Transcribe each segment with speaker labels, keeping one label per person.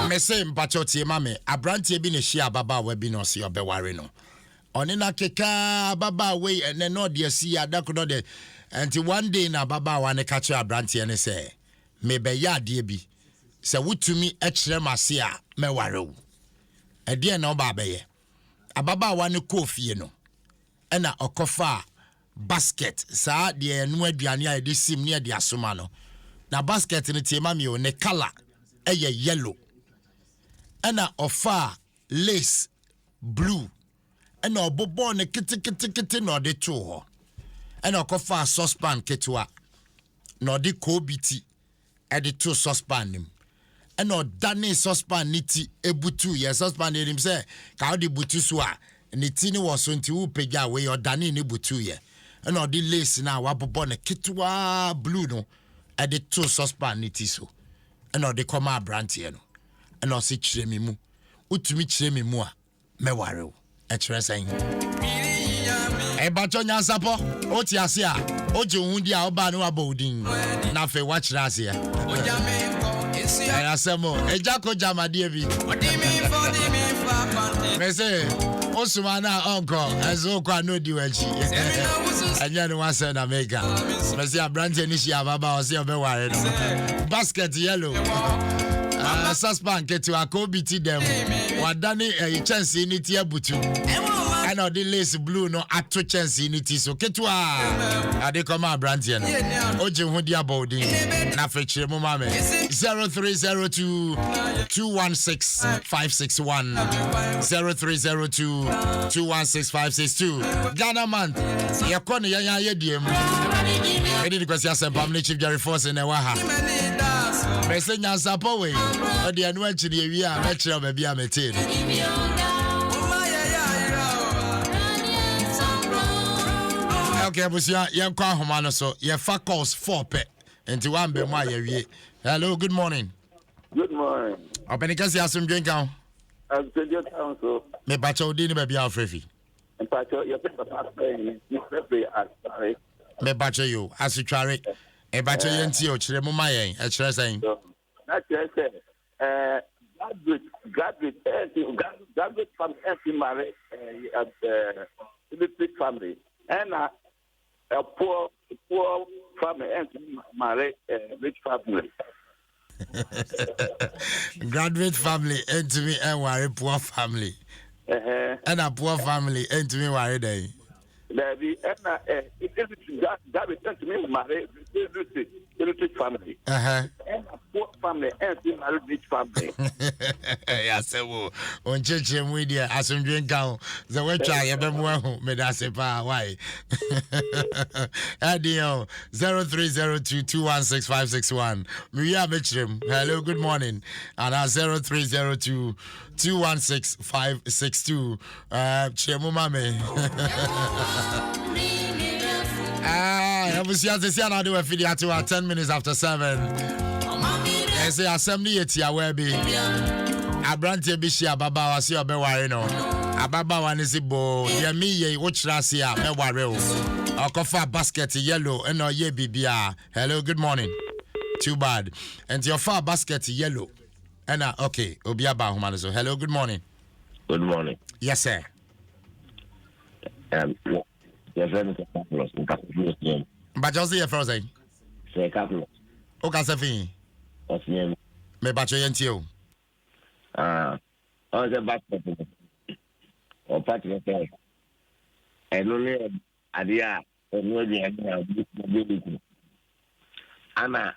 Speaker 1: Me say mpacho tie ma me abrantie bi ne hia baba wa bi no se obeware no. Oni na keka baba we ene no de si adakono de enti one day na baba wa ne ka che abrantie ne say me be ya ade bi se wutumi e kire mase a me ware wo. Ede na oba be ye. Ababa wa ne kofie no. Ena okofa basket sa de enu aduane a de sim ne de asoma no. Na basket ne tie ma me o ne color eye yellow. Ena ofa lace blue. Ena obobo ne kiti no de to ho. Ena okofa saucepan ketwa. No de kobiti e de to saucepan nim. Ena odane saucepan niti ebutu ye saucepan nim se ka odi butu so a niti ni wo so nti wo pega we odane ni butu ye. Ena odi lace na wabobo ne ketwa blue no e de to saucepan niti so. Ena odi koma brantie no. Ena o se kire me mu. Utumi kire me mu a me ware wo. E kire san. E bacho Nyansapɔ oti ase a oje hundi a oba no abodin na fe wa kire ase ya. Ya semo ejako jamade bi. Me say osuma na onko ezo kwa no di wachi. Anya no wase na mega. Me say abrante ni shi ababa o se obeware no. Basket yellow. Suspan ketu akobiti dem. Wadani chance ni ti abutu. And the lace blue no ato chance in it so ketwa ade koma brantie no oje hu dia body na fechire mu mame 0302 216 561 0302 216 562 Ghana man ye kone yan ye diem e di kwesi asempam ne chief Jerry Force na wa ha Mese Nyansapɔ we ode anu achiri ewi a me kire ba bia mete Okay, busia yenko ahoma so ye fa calls 4 pe enti one be ma ye wie. Hello, good morning.
Speaker 2: Good morning.
Speaker 1: Openika si asumdwen kan.
Speaker 2: Asumdwen kan so.
Speaker 1: Me bacha odi ni ba bia afrefi.
Speaker 2: Bacha ye pe papa pe ni pe asare.
Speaker 1: Me bacha yo asutware. E bacha ye nti o kire mu ma yen, e kire sen.
Speaker 2: Na kire se graduate from every marriage family and a poor family and marry rich family.
Speaker 1: Graduate family and to me and worry poor family. And a poor family and to me worry day.
Speaker 2: Baby, and that to me marry rich family. And a poor family and to marry rich family.
Speaker 1: Yeah, so on church media as some drink out the way try everyone made us a pa why. Adio 0302 216 561. Maria Mitchum. Hello, good morning. And 0302 216 562. Chemu mame. I was here to see another video at 10 minutes after 7. I say assembly yet ya webi. Abrante bishi ababa wasi obeware no. Ababa wanisi bo ye mi ye wochirasi a me ware o. Okofa basket yellow and no ye bibia. Hello, good morning. Too bad. And your far basket yellow. And okay, obiaba humanizo. Hello, good morning.
Speaker 3: Good morning.
Speaker 1: Yes, sir.
Speaker 3: Your friend is a couple.
Speaker 1: But just your first thing.
Speaker 3: Say a couple.
Speaker 1: Okay, Safi.
Speaker 3: What's name?
Speaker 1: Me bacho yentio.
Speaker 3: On the basket. Or party of the and only idea of no idea Anna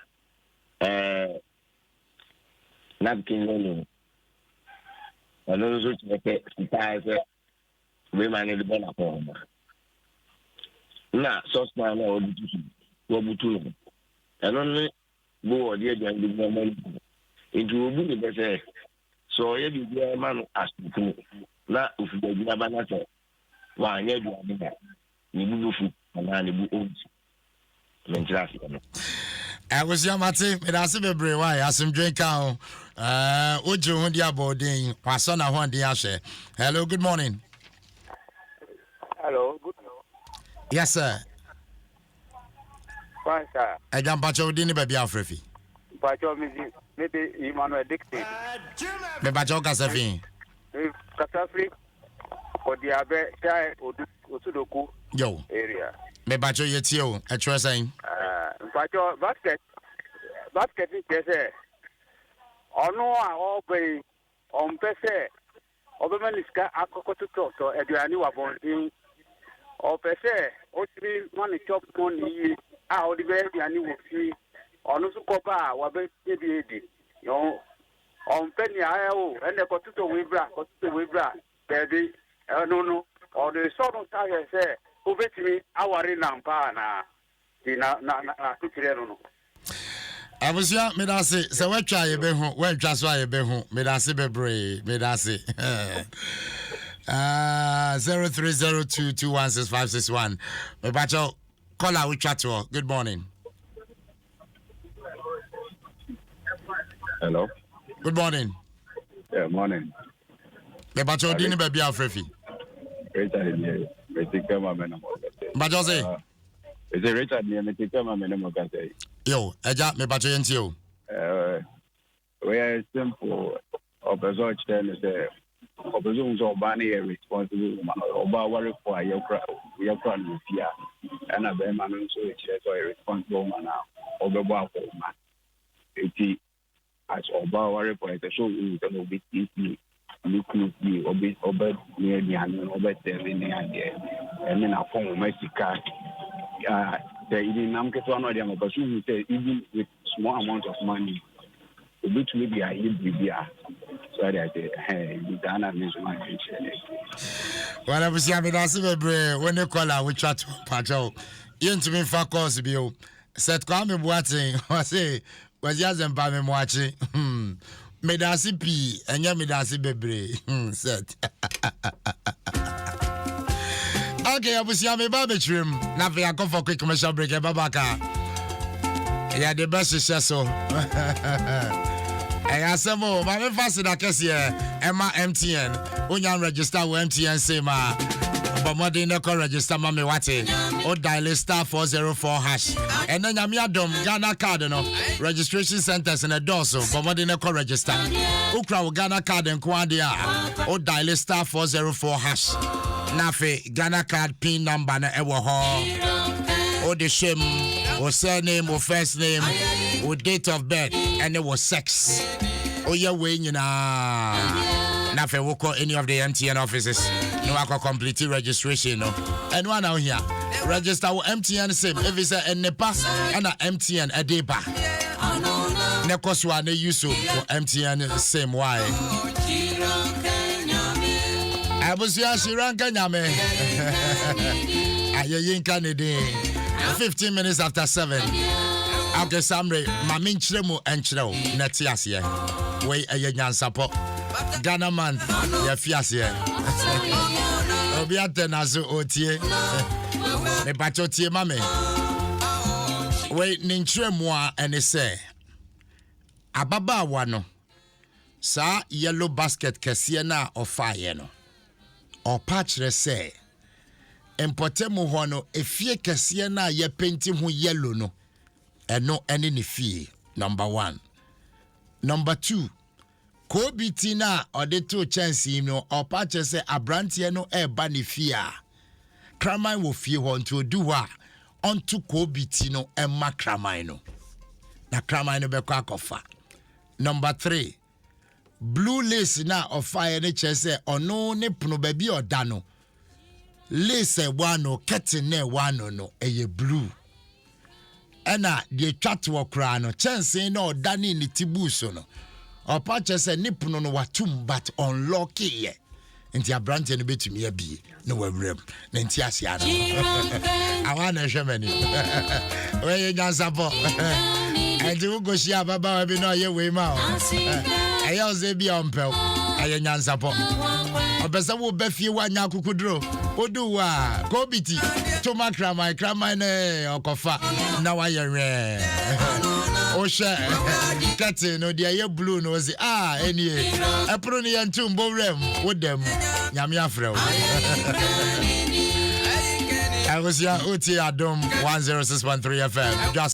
Speaker 3: napkin only. And also to make we manage the ball upon. Na saucepan na obutu and only go there and give them into obu the best so ye be man as to na ofu be na banata wa anya du ade ni bu fu na ni bu old mentrasi no
Speaker 1: I was yamate me da se bebre why asem dwen kan oje ho dia boarding kwaso na ho dia hye. Hello, good morning.
Speaker 2: Hello, good morning.
Speaker 1: Yes, sir.
Speaker 2: Fine, sir.
Speaker 1: I jam bacho di ni baby afrefi.
Speaker 2: Pacho maybe Emmanuel Dixon.
Speaker 1: Me bacho kasafin.
Speaker 2: Kasafri for the Abe Chai Osudoku
Speaker 1: Yo.
Speaker 2: area.
Speaker 1: Me bacho yetio. Etwa saying.
Speaker 2: Pacho basket is there. Ono a obe on pese obemaniska akoko to eduani wa bondin o pese o tiri money chop money a o di be eduani wo fi ono su ko ba wa be edi yo on pe ni aya o ene ko tuto we bra baby no o de so no ta ye se o betimi aware na mpa na ti na tutire no
Speaker 1: Abusia medase se wetwa ye be hu wetwa so ye be hu medase bebre medase 0302216561 me bacho call we chat to. Good morning.
Speaker 4: Hello.
Speaker 1: Good morning.
Speaker 4: Yeah, morning.
Speaker 1: Me bacho dini be bia frefi.
Speaker 4: Richard here. Me take my man.
Speaker 1: Bacho say
Speaker 4: is it Richard here? Me take my man.
Speaker 1: Yo, eja me bacho yenti o.
Speaker 4: We are simple. Opezo chen say opezo so bani responsible man. Oba worry for your no fear. And a be man so e so responsible man now. Obebo for man. Eti as oba worry for it so we can be easy. Look obe near the hand obe tell me and then I form Mexico. The even I'm get one of them, but you say even with small amount of money, a bit maybe I hit the so that hey, you done a miss my future.
Speaker 1: Well, I was having a silver when they call out, we chat to Pacho. Into me for course, Bill said, come and watching, or say, was just and Pammy watching. Medasi P, and ya Medasi Bebre, said. Okay, I was me baby trim. Now we are going for quick commercial break. Babaka. Yeah, the best is so. I ask some more. My first that case here. Emma MTN. Unyan register with MTN sema. But more than no register mami wate. O dial *404#. And then yami Adom Ghana card no. Registration centers in a doorso. But more than no register. Ukra Ghana card and Kwandia. O dial *404#. Nafe Ghana card pin number na ewo ho o de shame o surname o first name o date of birth and it was sex o ye we nyina nafe wo call any of the MTN offices no akọ complete registration no and one out here register with MTN sim if it's a nepa and MTN edeba ne koswa ne use MTN sim why Abusia Shiranka Nyame. Ayeyin Kanede. 15 minutes after 7. Okay, Samre, Mamin Chremo and Chro, Netiasia. Way a Nyansapɔ. Ghana man, ya fiasia. Obiate nazo otie. Me pachotie mame. Way ninchremoa and say. Ababa wano. Sa yellow basket kesiena or fire no. Or patch say empotemu hono efie kese na ye painting hu yellow no eno ene ne fie. Number 1. Number 2, kobiti na ode to chance no or patch say abrantie no eba ne fie a kraman wo fie ho nto du ho a onto kobiti no emma kraman no na kraman no be kwa akofa. Number 3, blue lace na of fire ne chese ono ne puno baby odano lace wano curtain ne wano no eye blue ena de twatwo kra no chance na odani ni tibuso no opa chese ne puno no watum but unlock ye nti abrante no betumi abi no wawrem na nti asia no awana hwemani we Nyansapɔ enti wo go shia baba wa bi no ye we ma o aye oze bi ompel aye Nyansapɔ obesa wo ba fie wa nya kukudro odu wa kobiti to makra my krama ne okofa na wa ye re o she kete no de aye blue no say enie epro ne yentum bowrem wodam nyame afrew I was here, Uti Adom 106.3 FM. Just